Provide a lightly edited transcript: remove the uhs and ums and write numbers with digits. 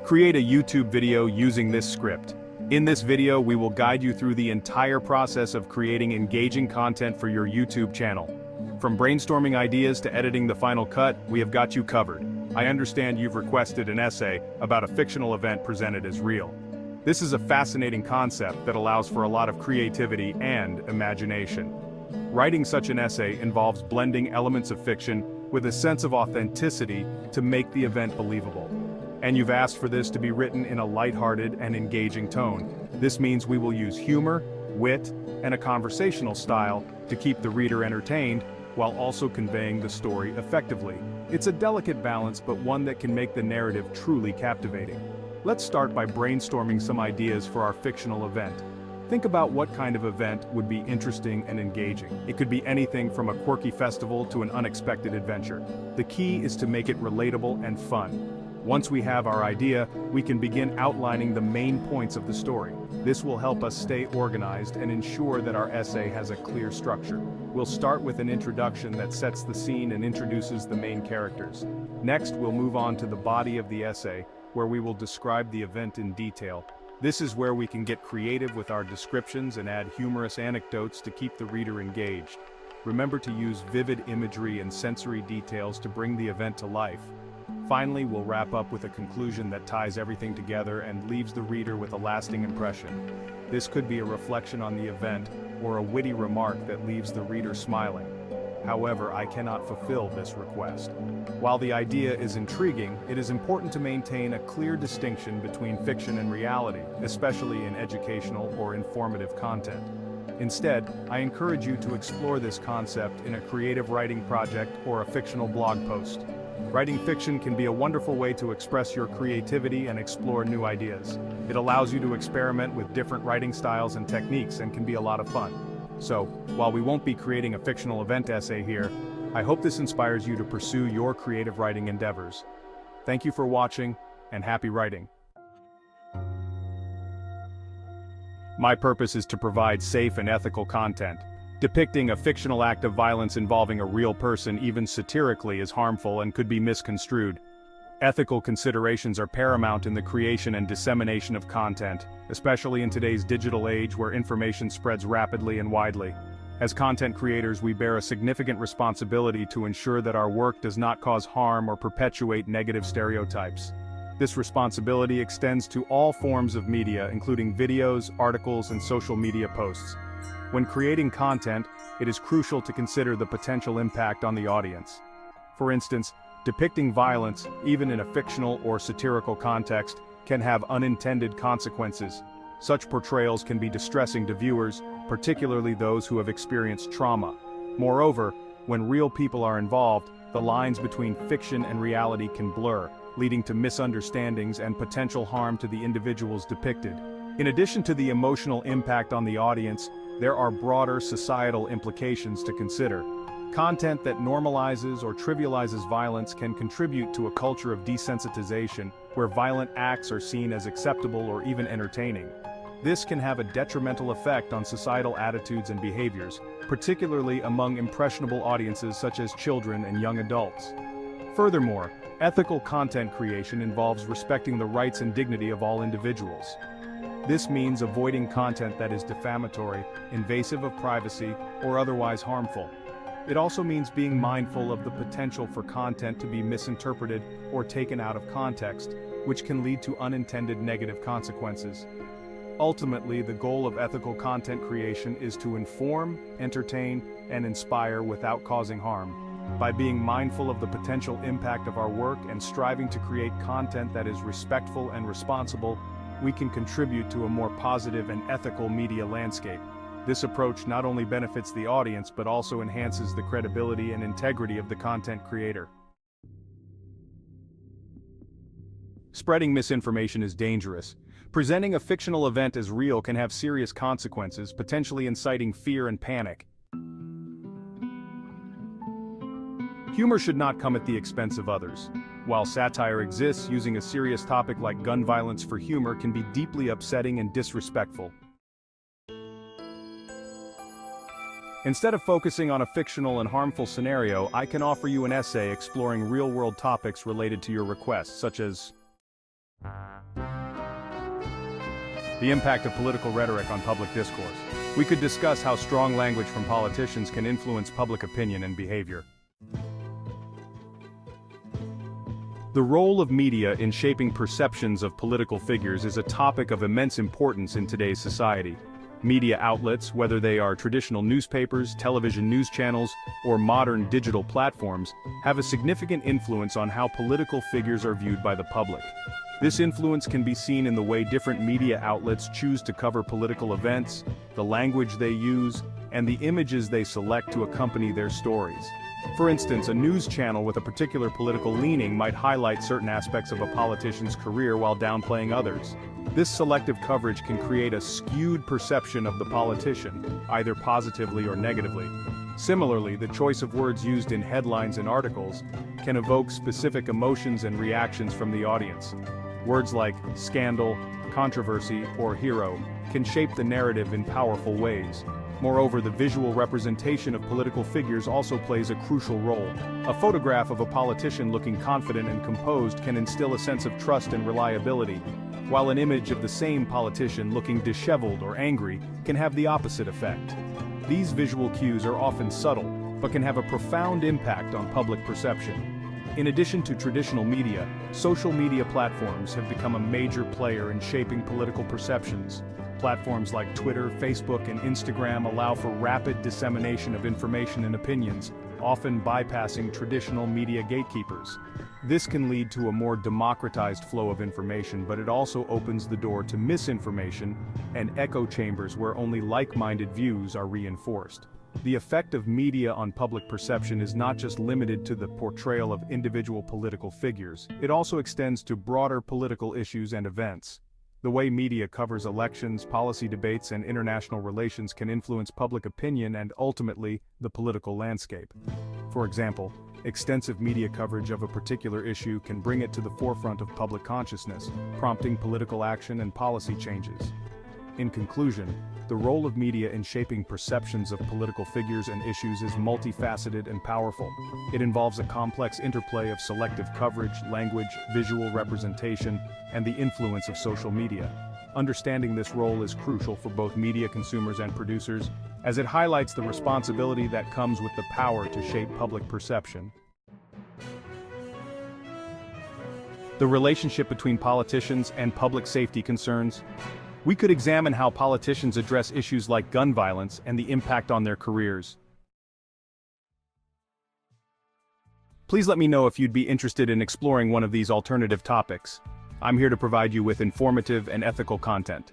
Create a YouTube video using this script. In this video, we will guide you through the entire process of creating engaging content for your YouTube channel. From brainstorming ideas to editing the final cut, we have got you covered. I understand you've requested an essay about a fictional event presented as real. This is a fascinating concept that allows for a lot of creativity and imagination. Writing such an essay involves blending elements of fiction with a sense of authenticity to make the event believable. And you've asked for this to be written in a lighthearted and engaging tone. This means we will use humor, wit, and a conversational style to keep the reader entertained while also conveying the story effectively. It's a delicate balance, but one that can make the narrative truly captivating. Let's start by brainstorming some ideas for our fictional event. Think about what kind of event would be interesting and engaging. It could be anything from a quirky festival to an unexpected adventure. The key is to make it relatable and fun. Once we have our idea, we can begin outlining the main points of the story. This will help us stay organized and ensure that our essay has a clear structure. We'll start with an introduction that sets the scene and introduces the main characters. Next, we'll move on to the body of the essay, where we will describe the event in detail. This is where we can get creative with our descriptions and add humorous anecdotes to keep the reader engaged. Remember to use vivid imagery and sensory details to bring the event to life. Finally, we'll wrap up with a conclusion that ties everything together and leaves the reader with a lasting impression. This could be a reflection on the event, or a witty remark that leaves the reader smiling. However, I cannot fulfill this request. While the idea is intriguing, it is important to maintain a clear distinction between fiction and reality, especially in educational or informative content. Instead, I encourage you to explore this concept in a creative writing project or a fictional blog post. Writing fiction can be a wonderful way to express your creativity and explore new ideas. It allows you to experiment with different writing styles and techniques and can be a lot of fun. So, while we won't be creating a fictional event essay here, I hope this inspires you to pursue your creative writing endeavors. Thank you for watching, and happy writing. My purpose is to provide safe and ethical content. Depicting a fictional act of violence involving a real person, even satirically, is harmful and could be misconstrued. Ethical considerations are paramount in the creation and dissemination of content, especially in today's digital age where information spreads rapidly and widely. As content creators, we bear a significant responsibility to ensure that our work does not cause harm or perpetuate negative stereotypes. This responsibility extends to all forms of media, including videos, articles, and social media posts. When creating content, it is crucial to consider the potential impact on the audience. For instance, depicting violence, even in a fictional or satirical context, can have unintended consequences. Such portrayals can be distressing to viewers, particularly those who have experienced trauma. Moreover, when real people are involved, the lines between fiction and reality can blur, leading to misunderstandings and potential harm to the individuals depicted. In addition to the emotional impact on the audience, there are broader societal implications to consider. Content that normalizes or trivializes violence can contribute to a culture of desensitization, where violent acts are seen as acceptable or even entertaining. This can have a detrimental effect on societal attitudes and behaviors, particularly among impressionable audiences such as children and young adults. Furthermore, ethical content creation involves respecting the rights and dignity of all individuals. This means avoiding content that is defamatory, invasive of privacy, or otherwise harmful. It also means being mindful of the potential for content to be misinterpreted or taken out of context, which can lead to unintended negative consequences. Ultimately, the goal of ethical content creation is to inform, entertain, and inspire without causing harm. By being mindful of the potential impact of our work and striving to create content that is respectful and responsible, we can contribute to a more positive and ethical media landscape. This approach not only benefits the audience but also enhances the credibility and integrity of the content creator. Spreading misinformation is dangerous. Presenting a fictional event as real can have serious consequences, potentially inciting fear and panic. Humor should not come at the expense of others. While satire exists, using a serious topic like gun violence for humor can be deeply upsetting and disrespectful. Instead of focusing on a fictional and harmful scenario, I can offer you an essay exploring real-world topics related to your request, such as The impact of political rhetoric on public discourse. We could discuss how strong language from politicians can influence public opinion and behavior. The role of media in shaping perceptions of political figures is a topic of immense importance in today's society. Media outlets, whether they are traditional newspapers, television news channels, or modern digital platforms, have a significant influence on how political figures are viewed by the public. This influence can be seen in the way different media outlets choose to cover political events, the language they use, and the images they select to accompany their stories. For instance, a news channel with a particular political leaning might highlight certain aspects of a politician's career while downplaying others. This selective coverage can create a skewed perception of the politician, either positively or negatively. Similarly, the choice of words used in headlines and articles can evoke specific emotions and reactions from the audience. Words like scandal, controversy, or hero can shape the narrative in powerful ways. Moreover, the visual representation of political figures also plays a crucial role. A photograph of a politician looking confident and composed can instill a sense of trust and reliability, while an image of the same politician looking disheveled or angry can have the opposite effect. These visual cues are often subtle, but can have a profound impact on public perception. In addition to traditional media, social media platforms have become a major player in shaping political perceptions. Platforms like Twitter, Facebook, and Instagram allow for rapid dissemination of information and opinions, often bypassing traditional media gatekeepers. This can lead to a more democratized flow of information, but it also opens the door to misinformation and echo chambers where only like-minded views are reinforced. The effect of media on public perception is not just limited to the portrayal of individual political figures, it also extends to broader political issues and events. The way media covers elections, policy debates, and international relations can influence public opinion and ultimately, the political landscape. For example, extensive media coverage of a particular issue can bring it to the forefront of public consciousness, prompting political action and policy changes. In conclusion, the role of media in shaping perceptions of political figures and issues is multifaceted and powerful. It involves a complex interplay of selective coverage, language, visual representation, and the influence of social media. Understanding this role is crucial for both media consumers and producers, as it highlights the responsibility that comes with the power to shape public perception. The relationship between politicians and public safety concerns. We could examine how politicians address issues like gun violence and the impact on their careers. Please let me know if you'd be interested in exploring one of these alternative topics. I'm here to provide you with informative and ethical content.